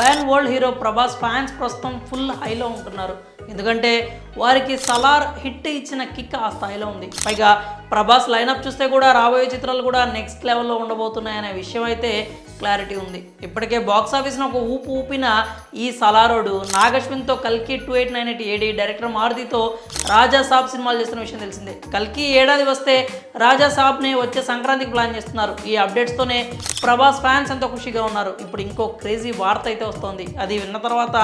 Pan world hero Prabhas fans ప్రస్తుతం full హైలో ఉంటున్నారు. ఎందుకంటే వారికి సలార్ హిట్ ఇచ్చిన కిక్ ఆ స్థాయిలో ఉంది. పైగా ప్రభాస్ లైనప్ చూస్తే కూడా రాబోయే చిత్రాలు కూడా నెక్స్ట్ లెవెల్లో ఉండబోతున్నాయనే విషయం అయితే క్లారిటీ ఉంది. ఇప్పటికే బాక్స్ ఆఫీస్ను ఒక ఊపిన ఈ సలారోడు నాగశ్విన్తో కల్కి 2898 ఏడి, డైరెక్టర్ మారుతితో రాజా సాబ్ సినిమాలు చేస్తున్న విషయం తెలిసిందే. కల్కి ఏడాది వస్తే రాజా సాబ్ని వచ్చే సంక్రాంతికి ప్లాన్ చేస్తున్నారు. ఈ అప్డేట్స్తోనే ప్రభాస్ ఫ్యాన్స్ ఎంతో ఖుషిగా ఉన్నారు. ఇప్పుడు ఇంకో క్రేజీ వార్త అయితే వస్తోంది. అది విన్న తర్వాత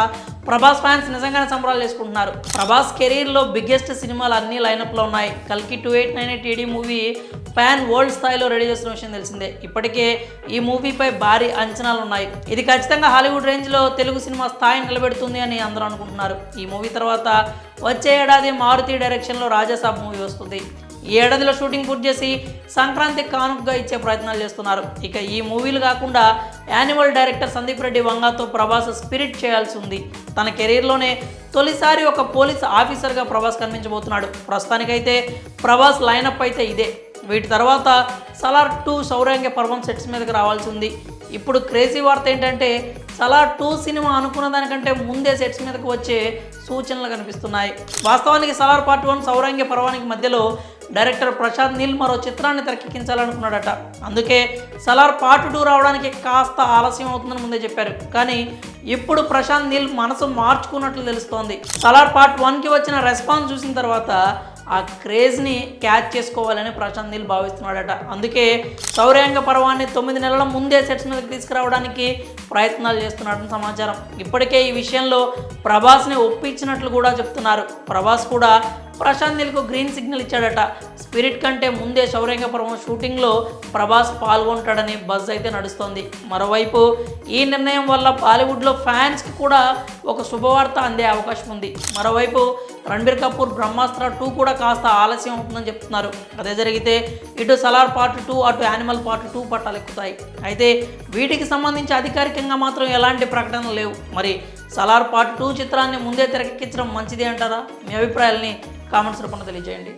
ప్రభాస్ ఫ్యాన్స్ నిజంగానే సంబరాలు చేసుకుంటున్నారు. ప్రభాస్ కెరీర్లో బిగ్గెస్ట్ సినిమాలు అన్ని లైనప్లో ఉన్నాయి. కల్కి 2898 ఏడి మూవీ పాన్ వరల్డ్ స్థాయిలో రెడీ చేస్తున్న విషయం తెలిసిందే. ఇప్పటికే ఈ మూవీపై భారీ అంచనాలు ఉన్నాయి. ఇది ఖచ్చితంగా హాలీవుడ్ రేంజ్లో తెలుగు సినిమా స్థాయిని నిలబెడుతుంది అని అందరూ అనుకుంటున్నారు. ఈ మూవీ తర్వాత వచ్చే ఏడాది మారుతి డైరెక్షన్లో రాజాసాబ్ మూవీ వస్తుంది. ఈ ఏడాదిలో షూటింగ్ పూర్తి చేసి సంక్రాంతి కానుకగా ఇచ్చే ప్రయత్నాలు చేస్తున్నారు. ఇక ఈ మూవీలు కాకుండా యానిమల్ డైరెక్టర్ సందీప్ రెడ్డి వంగాతో ప్రభాస్ స్పిరిట్ చేయాల్సి ఉంది. తన కెరీర్లోనే తొలిసారి ఒక పోలీస్ ఆఫీసర్గా ప్రభాస్ కనిపించబోతున్నాడు. ప్రస్తుతానికైతే ప్రభాస్ లైనప్ అయితే ఇదే. వీటి తర్వాత సలార్ 2 సౌరాంగ్య పర్వం సెట్స్ మీదకి రావాల్సి ఉంది. ఇప్పుడు క్రేజీ వార్త ఏంటంటే సలార్ 2 సినిమా అనుకున్న దానికంటే ముందే సెట్స్ మీదకి వచ్చే సూచనలు కనిపిస్తున్నాయి. వాస్తవానికి సలార్ పార్ట్ 1 సౌరాంగ్య పర్వానికి మధ్యలో డైరెక్టర్ ప్రశాంత్ నీల్ మరో చిత్రాన్ని తెరకెక్కించాలనుకున్నాడట. అందుకే సలార్ పార్ట్ 2 రావడానికి కాస్త ఆలస్యం అవుతుందని ముందే చెప్పారు. కానీ ఇప్పుడు ప్రశాంత్ నీల్ మనసు మార్చుకున్నట్లు తెలుస్తోంది. సలార్ పార్ట్ 1కి వచ్చిన రెస్పాన్స్ చూసిన తర్వాత ఆ క్రేజ్ని క్యాచ్ చేసుకోవాలని ప్రశాంత్ నీల్ భావిస్తున్నాడట. అందుకే సౌర్యాంగ పర్వాన్ని 9 నెలల ముందే సెట్స్ మీదకి తీసుకురావడానికి ప్రయత్నాలు చేస్తున్నాడని సమాచారం. ఇప్పటికే ఈ విషయంలో ప్రభాస్ని ఒప్పించినట్లు కూడా చెప్తున్నారు. ప్రభాస్ కూడా ప్రశాంత్ నీల్కు గ్రీన్ సిగ్నల్ ఇచ్చాడట. స్పిరిట్ కంటే ముందే సౌర్యాంగ పర్వం షూటింగ్లో ప్రభాస్ పాల్గొంటాడని బజ్ అయితే నడుస్తోంది. మరోవైపు ఈ నిర్ణయం వల్ల బాలీవుడ్లో ఫ్యాన్స్కి కూడా ఒక శుభవార్త అందే అవకాశం ఉంది. మరోవైపు రణబీర్ కపూర్ బ్రహ్మాస్త్ర 2 కూడా కాస్త ఆలస్యం అవుతుందని చెప్తున్నారు. అదే జరిగితే ఇటు సలార్ పార్ట్ 2 అటు యానిమల్ పార్ట్ 2 పట్టాలు ఎక్కుతాయి. అయితే వీటికి సంబంధించి అధికారికంగా మాత్రం ఎలాంటి ప్రకటనలు లేవు. మరి సలార్ పార్ట్ 2 చిత్రాన్ని ముందే తెరకెక్కించడం మంచిది అంటారా? మీ అభిప్రాయాల్ని కామెంట్స్ రూపంలో తెలియజేయండి.